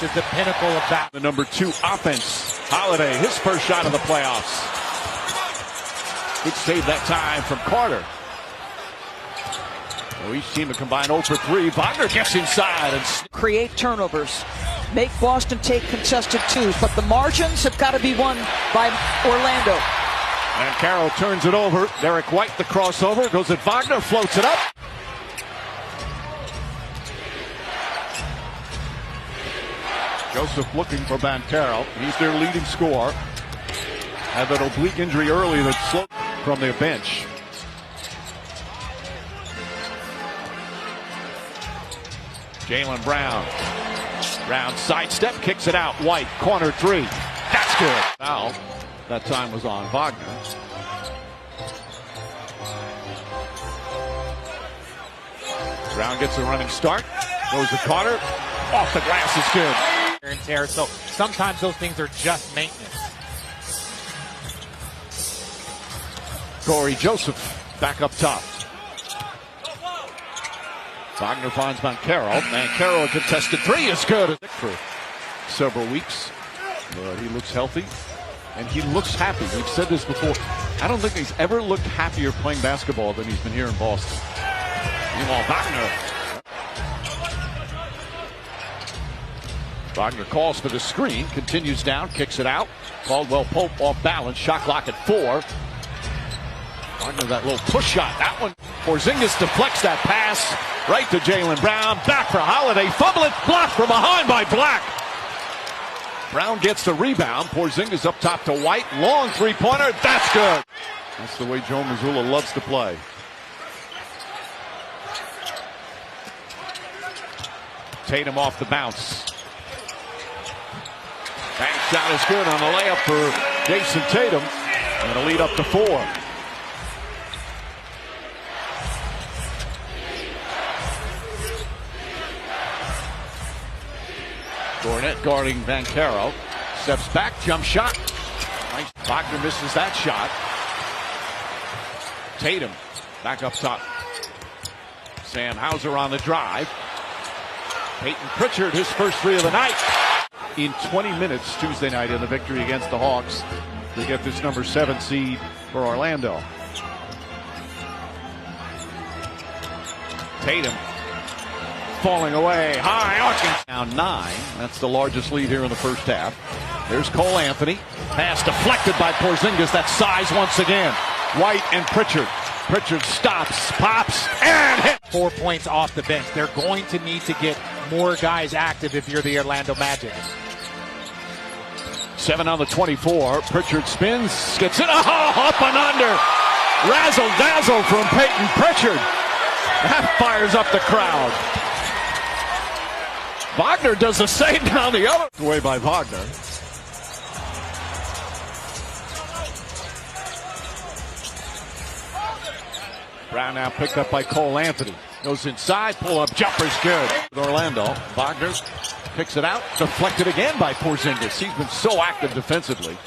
Is the pinnacle of that. The number 2 offense. Holiday, his first shot of the playoffs. Good save that time from Carter. So each team a combined 0 for 3. Wagner gets inside and create turnovers. Make Boston take contested twos, but the margins have got to be won by Orlando. And Carroll turns it over. Derek White, the crossover, goes at Wagner, floats it up. Joseph looking for Banchero. He's their leading scorer. Had that oblique injury early that slowed from their bench. Jaylen Brown. Brown sidestep, kicks it out. White, corner 3. That's good. Foul. That time was on Wagner. Brown gets a running start. Goes to Carter. Off the glass is good. And tear, so sometimes those things are just maintenance. Corey Joseph back up top. Wagner finds Banchero. Banchero, a contested 3 is good. For several weeks. He looks healthy. And he looks happy. We've said this before. I don't think he's ever looked happier playing basketball than he's been here in Boston. Meanwhile, Wagner calls for the screen, continues down, kicks it out. Caldwell Pope off balance, shot clock at 4. Wagner, that little push shot, that one. Porzingis deflects that pass right to Jaylen Brown. Back for Holiday, fumble it, blocked from behind by Black. Brown gets the rebound. Porzingis up top to White, long 3-pointer, that's good. That's the way Joe Mazzulla loves to play. Tatum off the bounce. Bank shot is good on the layup for Jason Tatum. And a lead up to 4. Gornett guarding Banchero. Steps back, jump shot. Nice. Wagner misses that shot. Tatum back up top. Sam Hauser on the drive. Peyton Pritchard, his first 3 of the night. In 20 minutes Tuesday night in the victory against the Hawks to get this number 7 seed for Orlando. Tatum falling away, high, arcing. Now 9, that's the largest lead here in the first half. There's Cole Anthony, pass deflected by Porzingis, that size once again. White and Pritchard. Pritchard stops, pops, and hits. 4 points off the bench. They're going to need to get more guys active if you're the Orlando Magic. 7 on the 24. Pritchard spins, gets it, up and under. Razzle dazzle from Peyton Pritchard. That fires up the crowd. Wagner does the same down the other way by Wagner. Brown now picked up by Cole Anthony. Goes inside, pull-up jumper's good. Orlando, Wagner picks it out, deflected again by Porzingis. He's been so active defensively.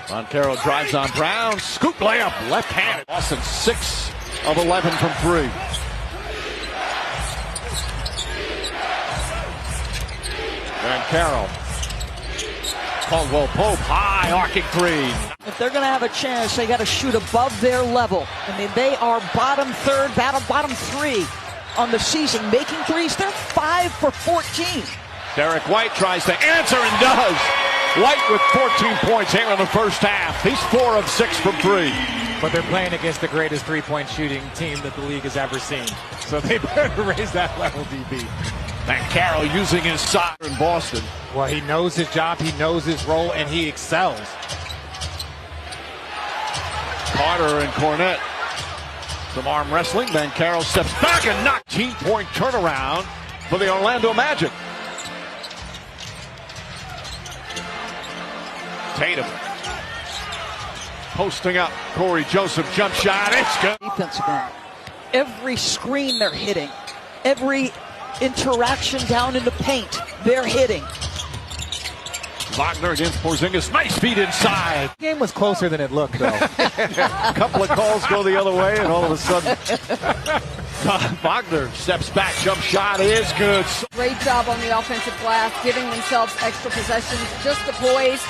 Banchero drives on Brown, scoop layup, left-handed. Boston 6 of 11 from 3. Banchero. Caldwell Pope, high arcing 3. If they're going to have a chance, they got to shoot above their level. I mean, they are bottom 3rd, bottom 3 on the season. Making threes, they're 5 for 14. Derek White tries to answer and does. White with 14 points here in the first half. He's 4 of 6 from 3. But they're playing against the greatest 3-point shooting team that the league has ever seen. So they better raise that level, DB. Banchero using his size in Boston. Well, he knows his job, he knows his role, and he excels. Carter and Cornette. Some arm wrestling. Banchero steps back and knocks. 18-point turnaround for the Orlando Magic. Tatum. Posting up. Corey Joseph jump shot. It's good. Defensive end. Every screen they're hitting. Every interaction down in the paint, they're hitting. Wagner against Porzingis. Nice feed inside. The game was closer than it looked, though. A couple of calls go the other way, and all of a sudden Wagner steps back, jump shot is good. Great job on the offensive glass, giving themselves extra possessions, just the poise,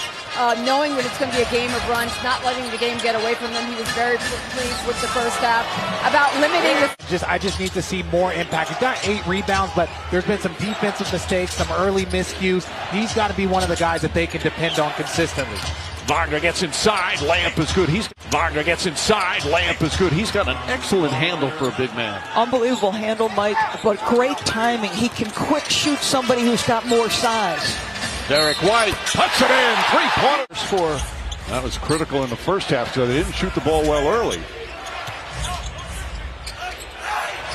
knowing that it's going to be a game of runs, not letting the game get away from them. He was very pleased with the first half, about limiting the... I just need to see more impact. He's got 8 rebounds, but there's been some defensive mistakes, some early miscues. He's got to be one of the guys that they can depend on consistently. Wagner gets inside, layup is good. Wagner gets inside, layup is good. He's got an excellent handle for a big man. Unbelievable handle, Mike, but great timing. He can quick shoot somebody who's got more size. Derek White puts it in, 3-pointers for. That was critical in the first half, so they didn't shoot the ball well early.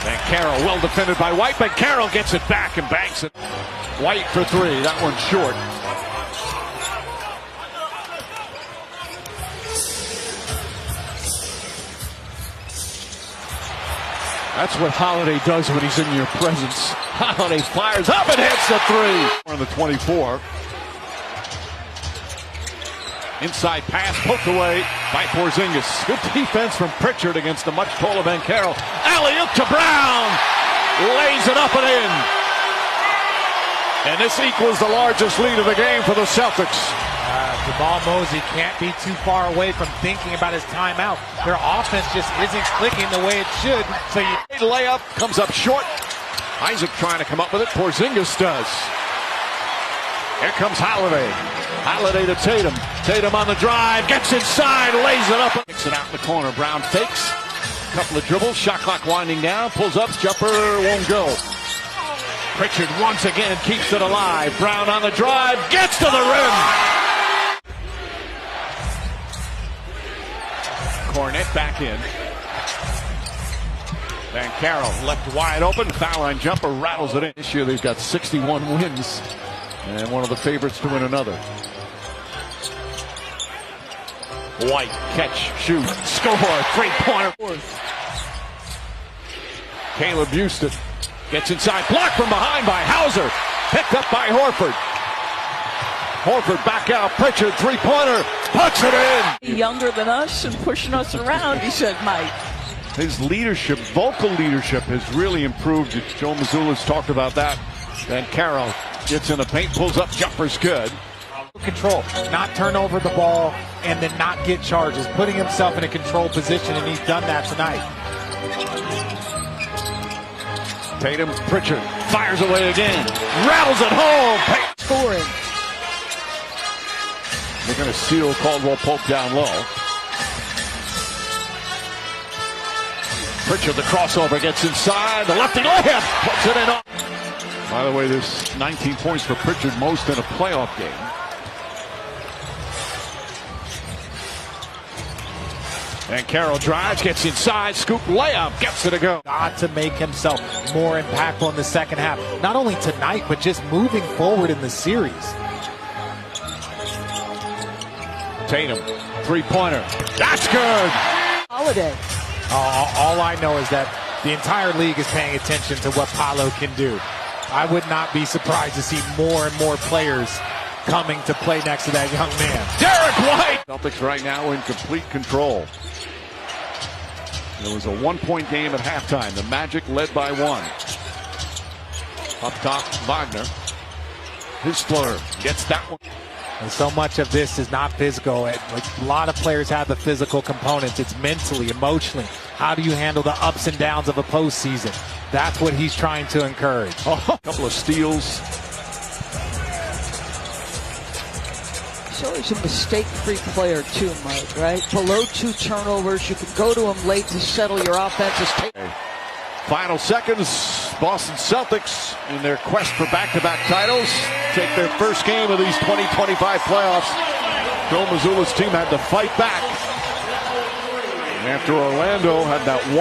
And Carroll, well defended by White, but Carroll gets it back and banks it. White for 3, that one's short. That's what Holiday does when he's in your presence. Holiday fires up and hits the 3. On the 24. Inside pass poked away by Porzingis. Good defense from Pritchard against the much taller Ben Carroll. Alley-oop to Brown. Lays it up and in. And this equals the largest lead of the game for the Celtics. Jamal Mosey can't be too far away from thinking about his timeout. Their offense just isn't clicking the way it should. So layup comes up short. Isaac trying to come up with it. Porzingis does. Here comes Holiday. Holiday to Tatum. Tatum on the drive. Gets inside. Lays it up. Kicks it out in the corner. Brown fakes. Couple of dribbles. Shot clock winding down. Pulls up. Jumper won't go. Pritchard once again keeps it alive. Brown on the drive. Gets to the rim. Cornet back in. Van Carroll left wide open. Foul line jumper rattles it in. This year they've got 61 wins and one of the favorites to win another. White catch, shoot, score, 3-pointer. Caleb Houston gets inside, blocked from behind by Hauser. Picked up by Horford. Horford back out, Pritchard, 3-pointer, puts it in. Younger than us and pushing us around, he said, Mike. His leadership, vocal leadership has really improved. Joe Mazzulla's talked about that. Then Carroll gets in the paint, pulls up, jumper's good. Control, not turn over the ball and then not get charges, putting himself in a control position, and he's done that tonight. Tatum, Pritchard fires away again, rattles it home. Scoring. They're going to seal Caldwell Pope down low. Pritchard, the crossover, gets inside. The lefty layup puts it in. By the way, there's 19 points for Pritchard, most in a playoff game. And Carroll drives, gets inside, scoop layup, gets it to go. Got to make himself more impactful in the second half. Not only tonight, but just moving forward in the series. Tatum, 3-pointer. That's good. Holiday. All I know is that the entire league is paying attention to what Paolo can do. I would not be surprised to see more and more players coming to play next to that young man. Derek White! Celtics right now in complete control. It was a 1-point game at halftime. The Magic led by 1. Up top, Wagner. His floater gets that one. And so much of this is not physical. Like a lot of players have the physical components. It's mentally, emotionally. How do you handle the ups and downs of a postseason? That's what he's trying to encourage. A couple of steals. He's always a mistake-free player too, Mike, right? Below 2 turnovers, you can go to him late to settle your offense. Final seconds, Boston Celtics in their quest for back-to-back titles take their first game of these 2025 playoffs. Joe Mazzulla's team had to fight back after Orlando had that one.